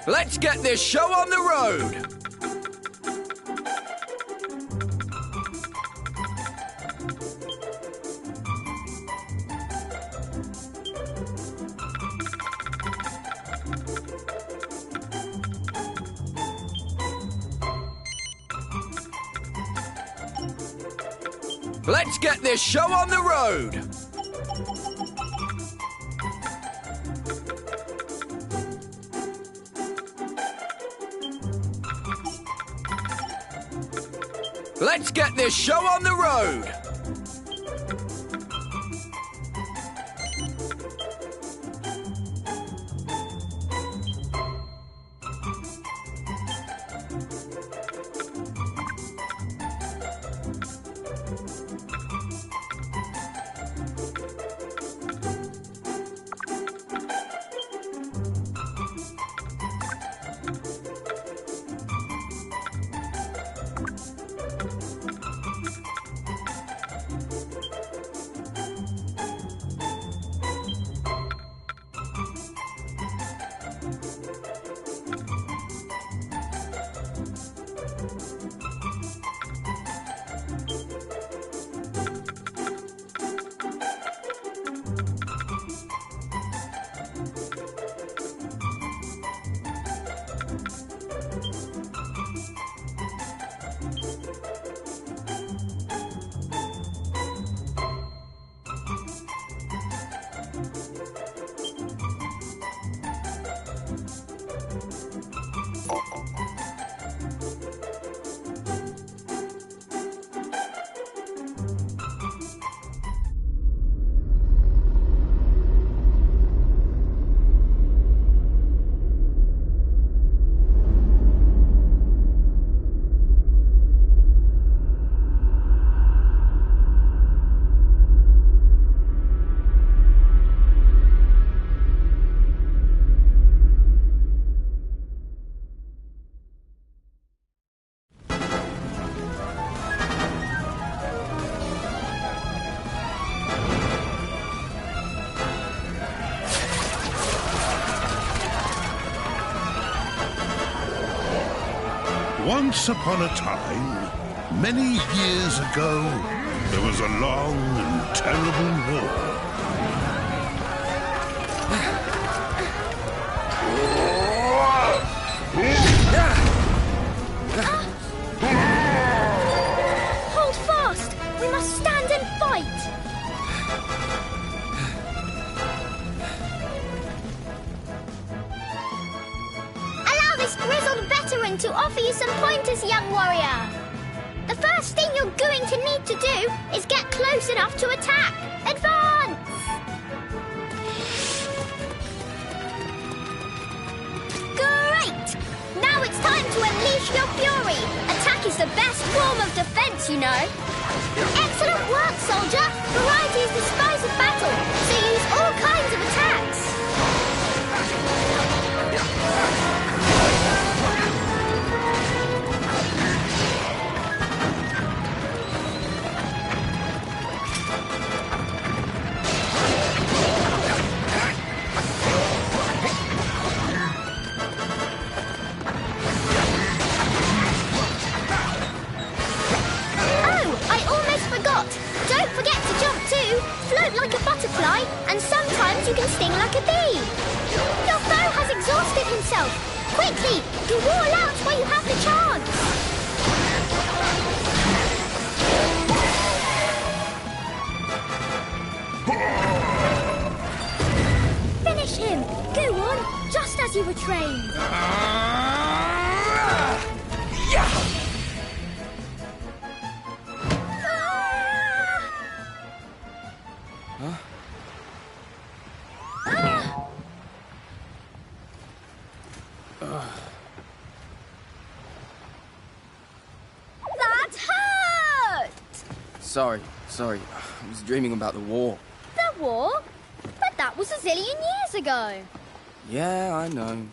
Let's get this show on the road! Let's get this show on the road! Let's get this show on the road! Once upon a time, many years ago, there was a long and terrible war. Hold fast! We must stand and fight! Allow this grizzled veteran to offer you some pointers, young warrior. The first thing you're going to need to do is get close enough to attack. Advance! Great! Now it's time to unleash your fury. Attack is the best form of defense, you know. Excellent work, soldier. Variety is the spice of battle, so use all kinds of attacks. Like a butterfly, and sometimes you can sting like a bee. Your foe has exhausted himself. Quickly, do all out while you have the chance. Finish him. Go on, just as you were trained. Sorry. I was dreaming about the war. The war? But that was a zillion years ago. Yeah, I know.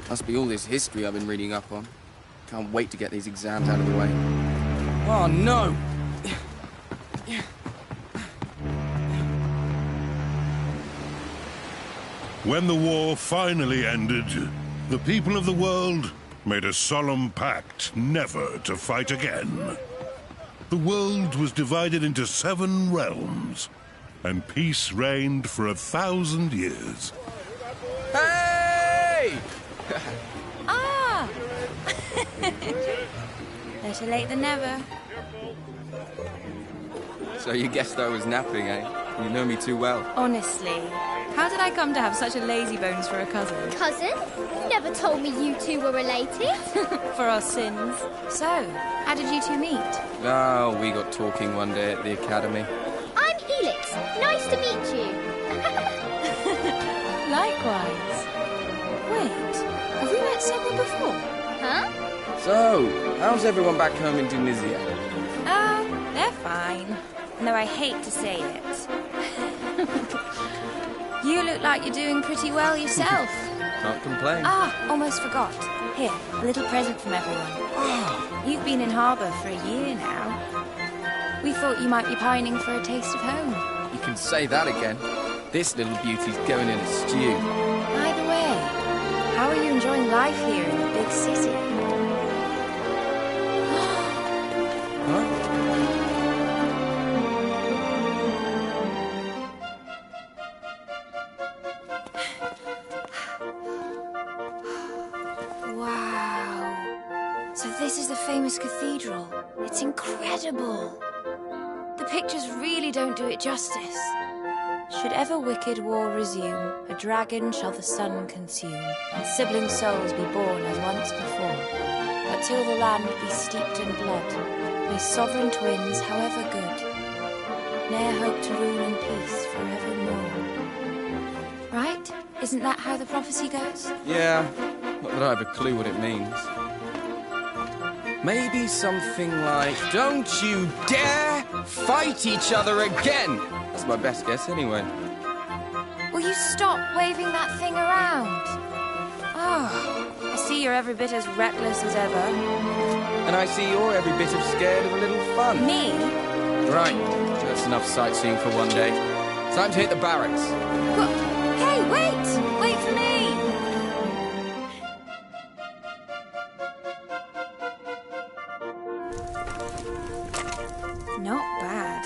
Must be all this history I've been reading up on. Can't wait to get these exams out of the way. Oh, no! When the war finally ended, the people of the world made a solemn pact never to fight again. The world was divided into 7 realms, and peace reigned for 1,000 years. Hey! Ah! Better late than never. So you guessed I was napping, eh? You know me too well. Honestly, how did I come to have such a lazy bones for a cousin? Cousin? You never told me you two were related. For our sins. So, how did you two meet? Oh, we got talking one day at the academy. I'm Helix. Nice to meet you. Likewise. Wait, have we met somewhere before? Huh? So, how's everyone back home in Tunisia? Oh, they're fine. Though I hate to say it. You look like you're doing pretty well yourself. Can't complain. Ah, almost forgot. Here, a little present from everyone. You've been in harbour for a year now. We thought you might be pining for a taste of home. You can say that again. This little beauty's going in a stew. Either way, how are you enjoying life here in the big city? Huh? Wow. So this is the famous cathedral. It's incredible. The pictures really don't do it justice. Should ever wicked war resume, a dragon shall the sun consume, and sibling souls be born as once before. But till the land be steeped in blood, may sovereign twins, however good, ne'er hope to rule in peace forevermore. Right? Isn't that how the prophecy goes? Yeah, not that I have a clue what it means. Maybe something like, don't you dare fight each other again! That's my best guess anyway. Will you stop waving that thing around? Oh, I see you're every bit as reckless as ever. And I see you're every bit as scared of a little fun. Me? Right, that's enough sightseeing for one day. Time to hit the barracks. Hey, wait! Wait for me! Not bad.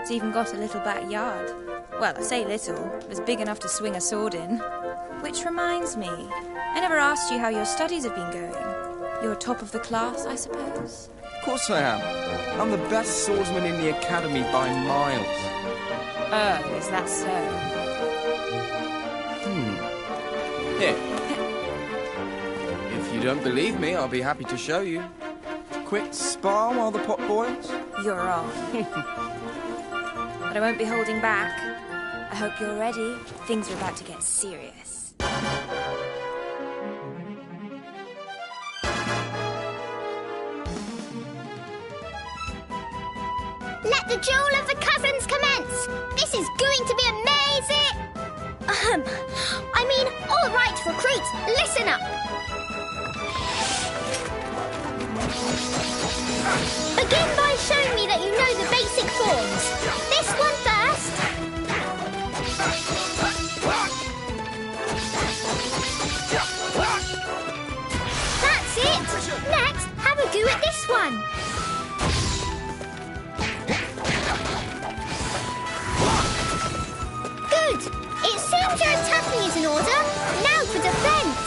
It's even got a little backyard. Well, I say little. It was big enough to swing a sword in. Which reminds me, I never asked you how your studies have been going. You're top of the class, I suppose? Of course I am. I'm the best swordsman in the academy by miles. Oh, is that so? Here. If you don't believe me, I'll be happy to show you. Quick spar while the pot boils. You're on. But I won't be holding back. I hope you're ready. Things are about to get serious. Let the duel of the cousins commence. This is going to be amazing. I mean, all right, recruits, listen up. Begin by showing me that you know the basic forms. This one first. That's it. Next, have a go at this one. Good. It seems your attacking is in order. Now for defense.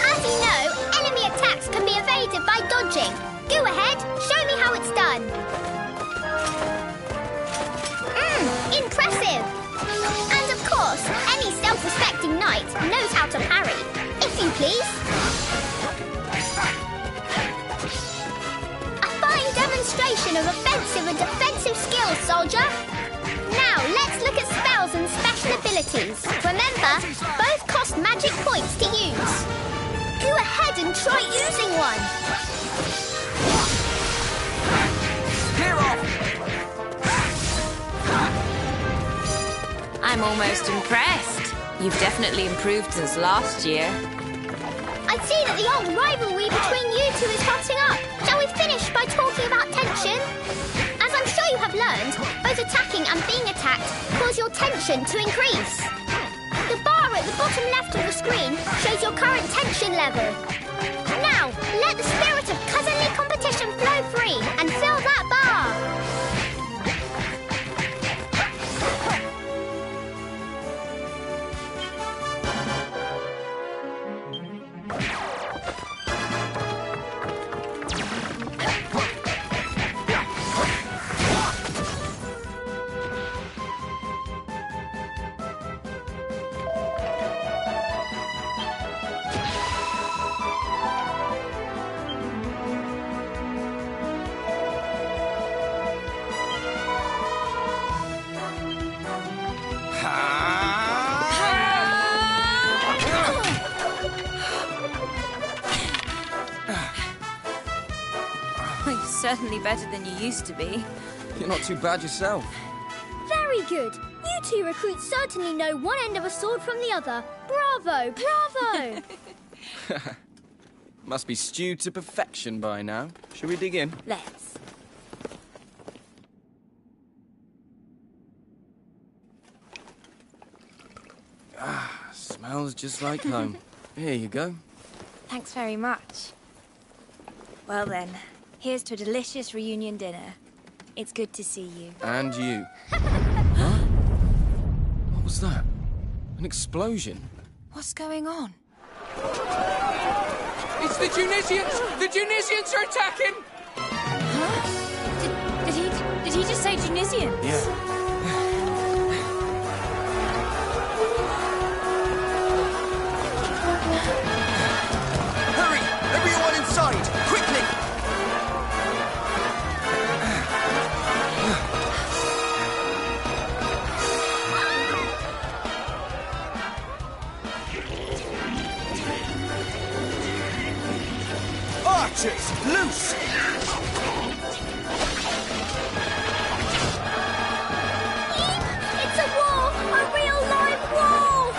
As you know, enemy attacks can be evaded by dodging. Go ahead, show me how it's done. Impressive. And of course, any self-respecting knight knows how to parry. If you please. A fine demonstration of offensive and defensive skills, soldier. Now, let's look at spells and special abilities. Remember, both cost magic points to use. Go ahead and try using one. I'm almost impressed. You've definitely improved since last year. I see that the old rivalry between you two is hotting up. Shall we finish by talking about tension? As I'm sure you have learned, both attacking and being attacked cause your tension to increase. The bar at the bottom left of the screen shows your current tension level. Now, let the spirit of cousinly competition flow free and fill that bar. Certainly better than you used to be. You're not too bad yourself. Very good. You two recruits certainly know one end of a sword from the other. Bravo, bravo! Must be stewed to perfection by now. Shall we dig in? Let's. Smells just like home. Here you go. Thanks very much. Well then, here's to a delicious reunion dinner. It's good to see you. And you. Huh? What was that? An explosion? What's going on? It's the Tunisians! The Tunisians are attacking! Huh? Did he just say Tunisians? Yeah. Hurry! Everyone inside! Quickly! Archers, loose! It's a war! A real live war!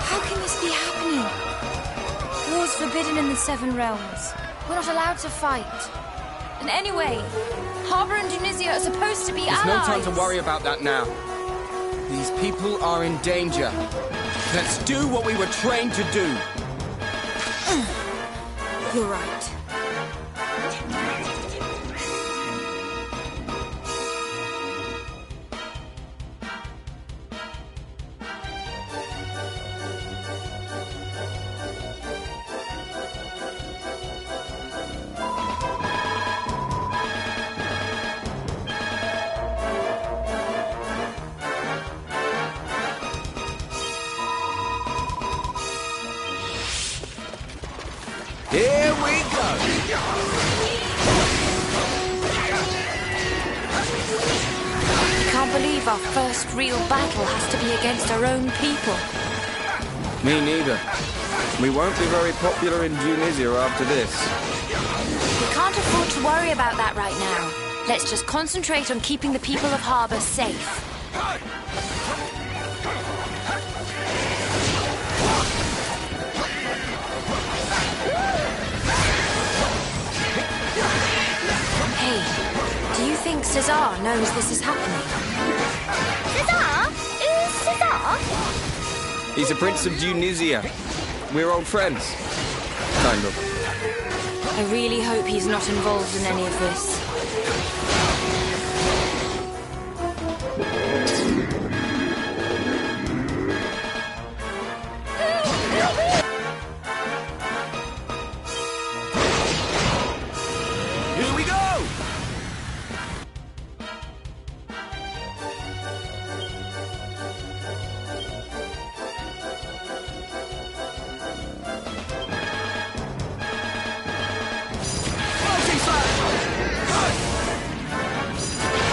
How can this be happening? War's forbidden in the Seven Realms. We're not allowed to fight. And anyway, Harbour and Tunisia are supposed to be There's allies. no time to worry about that now. These people are in danger. Let's do what we were trained to do. You're right. Here we go! I can't believe our first real battle has to be against our own people. Me neither. We won't be very popular in Tunisia after this. We can't afford to worry about that right now. Let's just concentrate on keeping the people of Harbour safe. Hey, do you think Cesar knows this is happening? Cesar? Who's Cesar? He's a prince of Tunisia. We're old friends. Kind of. I really hope he's not involved in any of this. Here we go! Multi slash!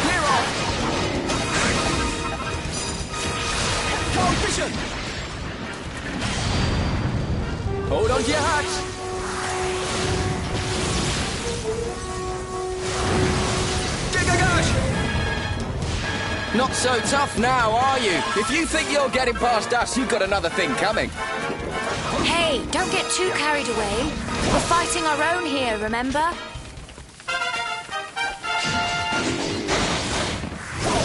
Clear off! Cold vision! Hold on to your hats! Not so tough now, are you? If you think you're getting past us, you've got another thing coming. Hey, don't get too carried away. We're fighting our own here, remember?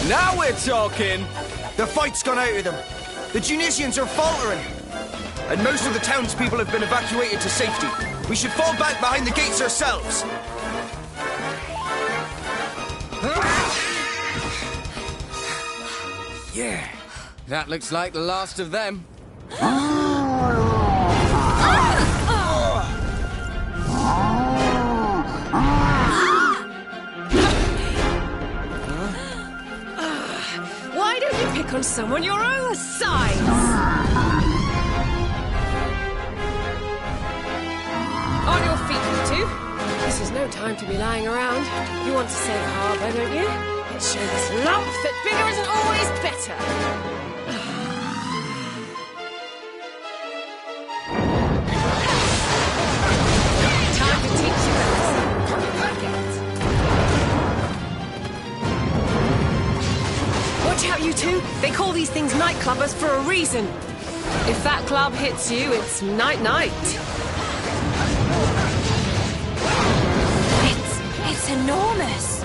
Now we're talking! The fight's gone out of them. The Tunisians are faltering. And most of the townspeople have been evacuated to safety. We should fall back behind the gates ourselves. Yeah. That looks like the last of them. Why don't you pick on someone your own size? On your feet, you two. This is no time to be lying around. You want to save Harbour, don't you? Let's show this lump that bigger isn't always better. Time to teach you a lesson. Watch out, you two. They call these things nightclubbers for a reason. If that club hits you, it's night-night. It's enormous.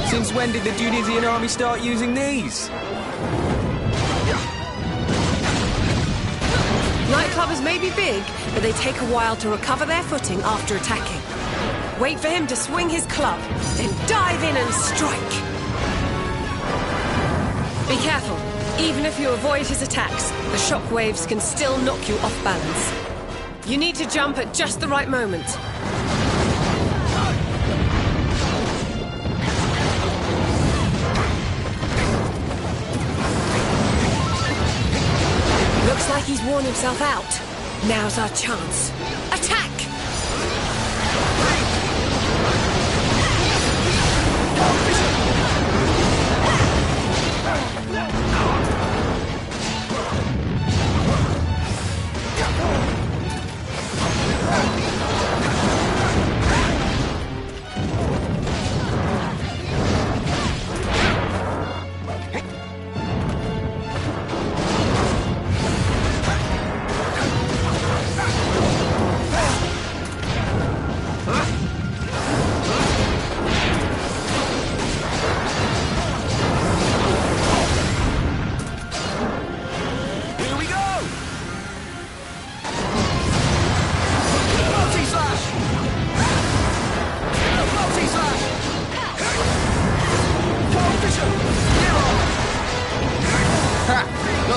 Since when did the Tunisian army start using these? Nightclubbers may be big, but they take a while to recover their footing after attacking. Wait for him to swing his club, then dive in and strike. Be careful. Even if you avoid his attacks, the shockwaves can still knock you off balance. You need to jump at just the right moment. Looks like he's worn himself out. Now's our chance. Attack!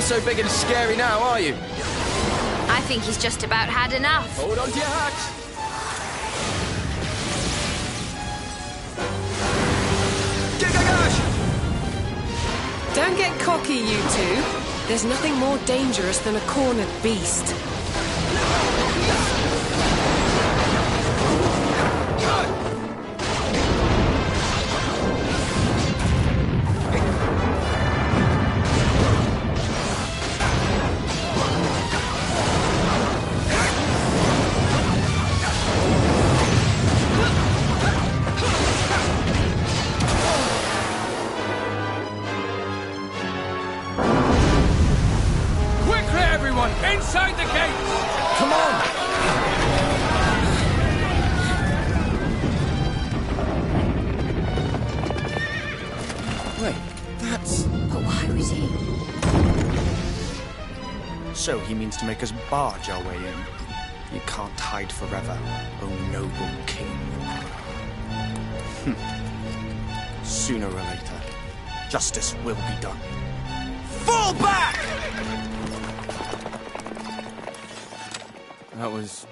So big and scary now, are you? I think he's just about had enough. Hold on to your hat. Don't get cocky, you two. There's nothing more dangerous than a cornered beast. Inside the gates! Come on! Wait, that's... But why was he? So he means to make us barge our way in. You can't hide forever, O noble king. Sooner or later, justice will be done. Fall back! That was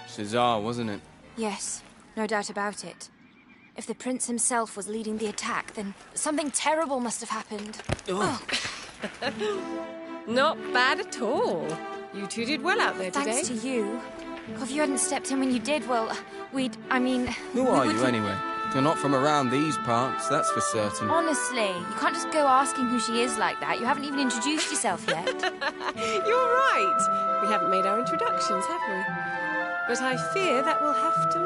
Cesar, wasn't it? Yes, no doubt about it. If the prince himself was leading the attack, then something terrible must have happened. Oh. Not bad at all. You two did well out there today. Thanks to you. If you hadn't stepped in when you did, well, Who are you, anyway? You're not from around these parts, that's for certain. Honestly, you can't just go asking who she is like that. You haven't even introduced yourself yet. You're right. We haven't made our introductions, have we? But I fear that we'll have to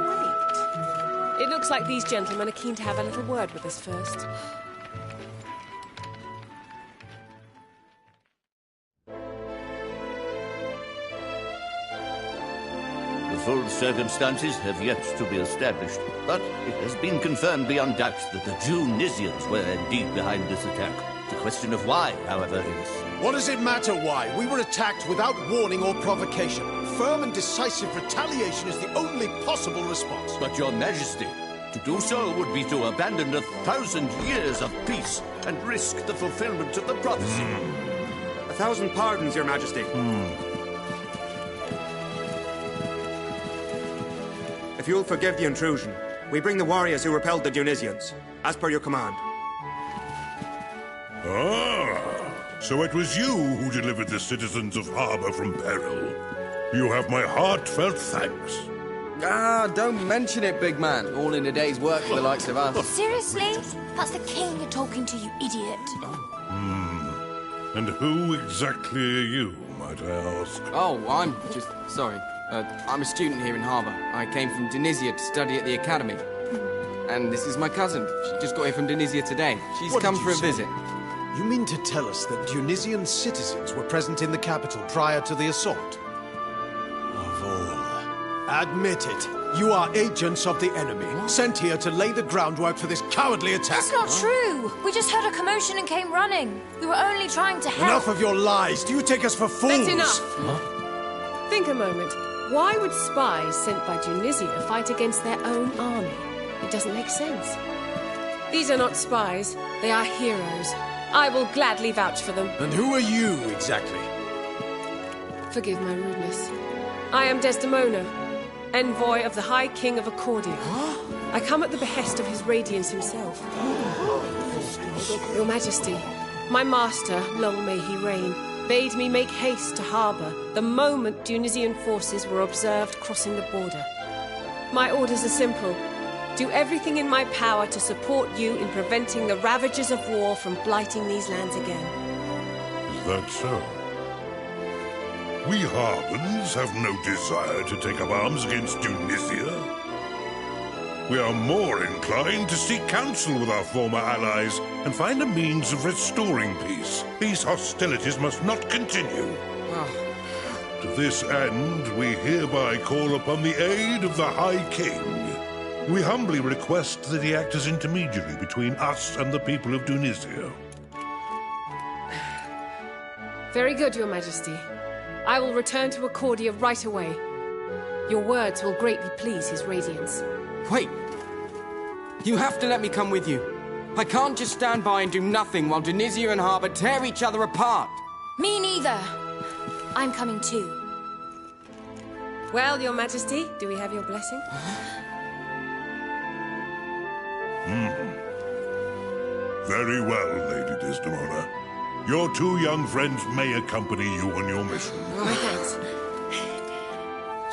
wait. It looks like these gentlemen are keen to have a little word with us first. The full circumstances have yet to be established, but it has been confirmed beyond doubt that the Tunisians were indeed behind this attack. The question of why, however, is... What does it matter why? We were attacked without warning or provocation. Firm and decisive retaliation is the only possible response. But Your Majesty, to do so would be to abandon 1,000 years of peace and risk the fulfillment of the prophecy. 1,000 pardons, Your Majesty. If you'll forgive the intrusion, we bring the warriors who repelled the Dionysians, as per your command. So it was you who delivered the citizens of Harbor from peril. You have my heartfelt thanks. Don't mention it, big man. All in a day's work for the likes of us. Seriously? That's the king you're talking to, you idiot. And who exactly are you, might I ask? Oh, I'm just... sorry. I'm a student here in Harbour. I came from Dionysia to study at the academy. And this is my cousin. She just got here from Dionysia today. She's What come did for you a say? visit. You mean to tell us that Dionysian citizens were present in the capital prior to the assault? Of all. Admit it. You are agents of the enemy, sent here to lay the groundwork for this cowardly attack. That's not true. We just heard a commotion and came running. We were only trying to help. Enough of your lies. Do you take us for fools? That's enough. Think a moment. Why would spies sent by Dionysia fight against their own army? It doesn't make sense. These are not spies. They are heroes. I will gladly vouch for them. And who are you, exactly? Forgive my rudeness. I am Desdemona, envoy of the High King of Accordia. I come at the behest of His Radiance himself. Your Majesty, my master, long may he reign, bade me make haste to harbour the moment Dionysian forces were observed crossing the border. My orders are simple. Do everything in my power to support you in preventing the ravages of war from blighting these lands again. Is that so? We Harbans have no desire to take up arms against Dionysia. We are more inclined to seek counsel with our former allies and find a means of restoring peace. These hostilities must not continue. To this end, we hereby call upon the aid of the High King. We humbly request that he act as intermediary between us and the people of Dionysia. Very good, Your Majesty. I will return to Accordia right away. Your words will greatly please His Radiance. Wait. You have to let me come with you. I can't just stand by and do nothing while Dionysia and Harbour tear each other apart. Me neither. I'm coming too. Well, Your Majesty, do we have your blessing? Very well, Lady Desdemona. Your two young friends may accompany you on your mission. My thanks.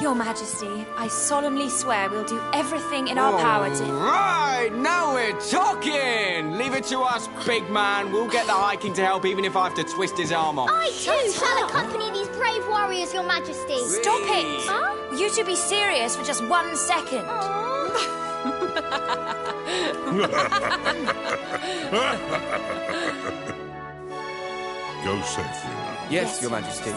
Your Majesty, I solemnly swear we'll do everything in our power to... Right, now we're talking! Leave it to us, big man. We'll get the High King to help even if I have to twist his arm off. I too shall accompany these brave warriors, Your Majesty. Stop it! Huh? You two be serious for just 1 second. Go safely now. Yes, Your Majesty.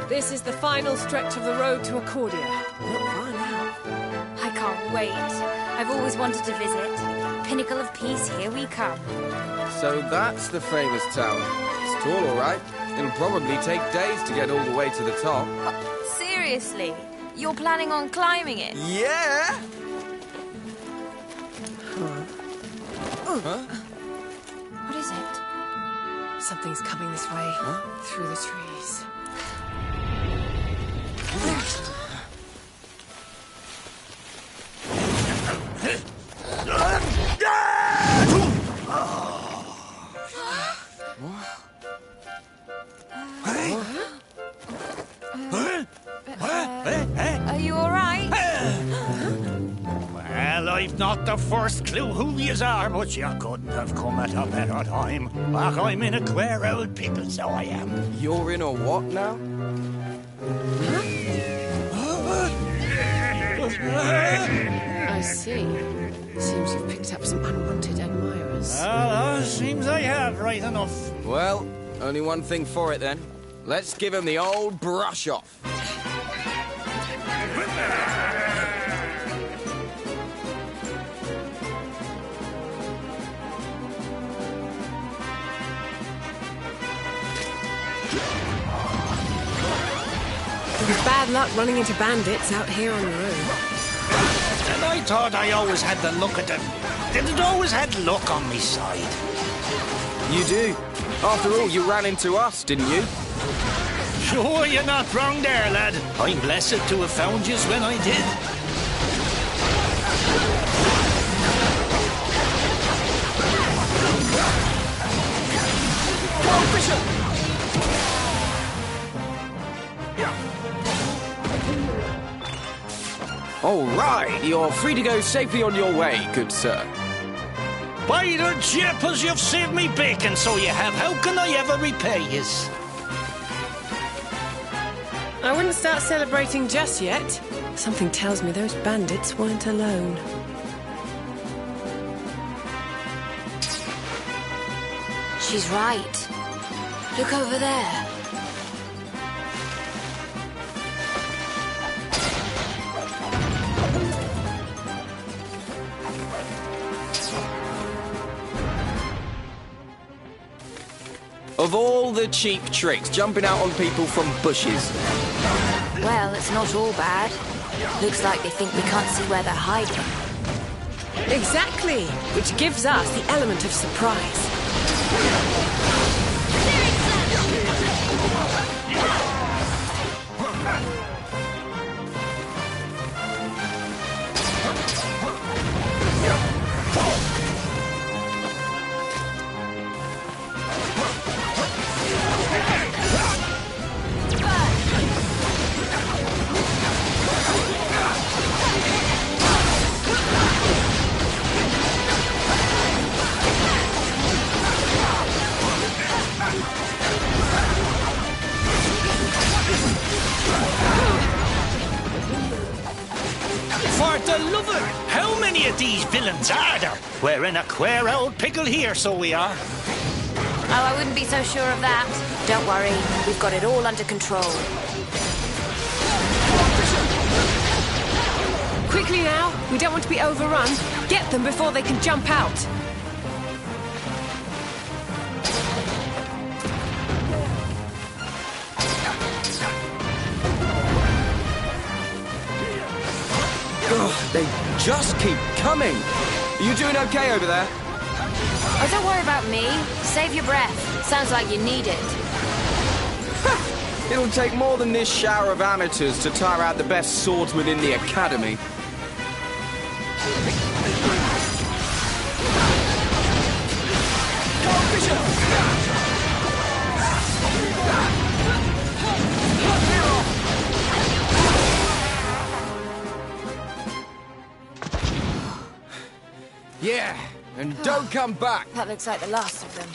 This is the final stretch of the road to Accordia. Not far now. I can't wait. I've always wanted to visit. Pinnacle of Peace, here we come. So that's the famous tower. It's tall, all right. It'll probably take days to get all the way to the top. Seriously? You're planning on climbing it? Yeah! Huh? What is it? Something's coming this way. Through the trees. Are you all right? Well, I've not the first clue who yous are, but you couldn't have come at a better time. Ach, I'm in a queer old pickle, so I am. You're in a what now? I see. Seems you've picked up some unwanted admirers. Well, seems I have, right enough. Well, only one thing for it then. Let's give him the old brush off. It was bad luck running into bandits out here on the road. And I thought I always had the luck at them. Didn't always had luck on me side. You do. After all, you ran into us, didn't you? Sure, you're not wrong there, lad. I'm blessed to have found yous when I did. Come on, Bishop! All right, you're free to go safely on your way, good sir. By the jeepers, you've saved me bacon, so you have. How can I ever repay yous? I wouldn't start celebrating just yet. Something tells me those bandits weren't alone. She's right. Look over there. Of all the cheap tricks, jumping out on people from bushes. Well, it's not all bad. Looks like they think we can't see where they're hiding. Exactly, which gives us the element of surprise. For the love of... How many of these villains are there? We're in a queer old pickle here, so we are. Oh, I wouldn't be so sure of that. Don't worry, we've got it all under control. Quickly now, we don't want to be overrun. Get them before they can jump out. Ugh, they just keep coming. Are you doing okay over there? Oh, don't worry about me. Save your breath. Sounds like you need it. It'll take more than this shower of amateurs to tire out the best swordsman in the academy. Yeah, and don't come back. That looks like the last of them.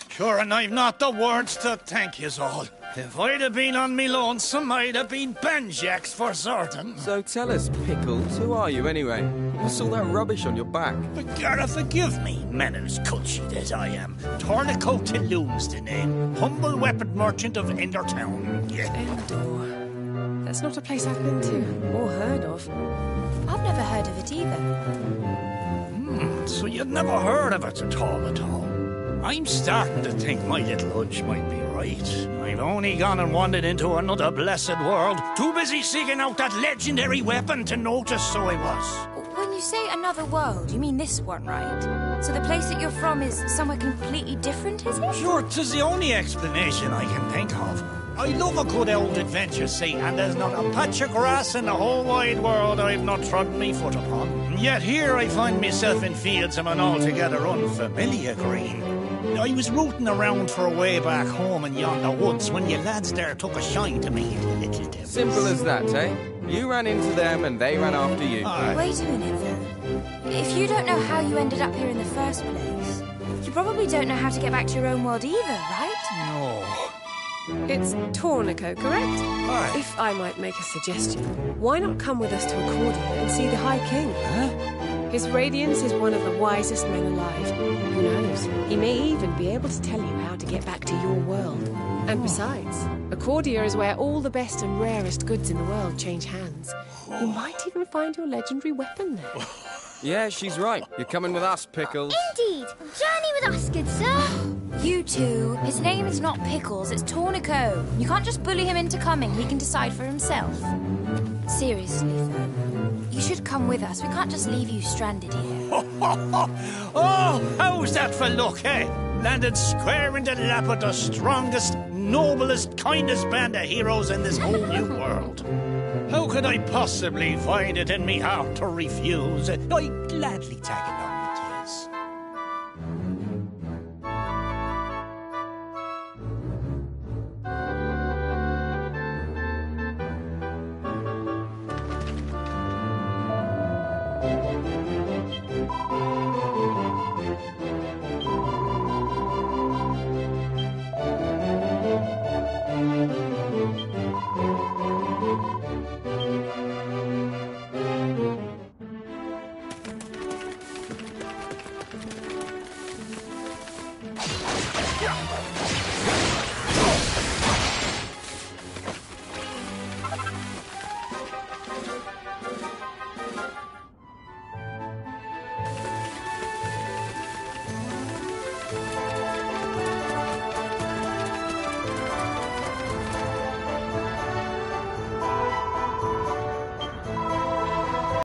Sure, and I've not the words to thank yous all. If I'd have been on me lonesome, I'd have been banjacks for certain. So tell us, Pickles, who are you anyway? What's all that rubbish on your back? But gotta forgive me, manners cultured as I am. Tornico Tilloon's the name. Humble weapon merchant of Endertown. Yeah. Endor. That's not a place I've been to or heard of. I've never heard of it either. So you'd never heard of it at all. I'm starting to think my little hunch might be right. I've only gone and wandered into another blessed world. Too busy seeking out that legendary weapon to notice, so I was. When you say another world, you mean this one, right? So the place that you're from is somewhere completely different, is it? Sure, 'tis the only explanation I can think of. I love a good old adventure, see, and there's not a patch of grass in the whole wide world I've not trodden me foot upon. And yet here I find myself in fields of an altogether unfamiliar green. I was rooting around for a way back home in yonder woods when you lads there took a shine to me, you little devils. Simple as that, eh? You ran into them and they ran after you. Wait a minute, though. If you don't know how you ended up here in the first place, you probably don't know how to get back to your own world either, right? No. It's Tornico, correct? Aye. If I might make a suggestion, why not come with us to Accordia and see the High King? Huh? His Radiance is one of the wisest men alive. Who knows? He may even be able to tell you how to get back to your world. And besides, Accordia is where all the best and rarest goods in the world change hands. You might even find your legendary weapon there. Yeah, she's right. You're coming with us, Pickles. Indeed. Journey with us, good sir. You two, his name is not Pickles, it's Tornico. You can't just bully him into coming, he can decide for himself. Seriously, though, you should come with us. We can't just leave you stranded here. Oh, how's that for luck, eh? Landed square in the lap of the strongest, noblest, kindest band of heroes in this whole new world. How could I possibly find it in me heart to refuse? I'd gladly tag along.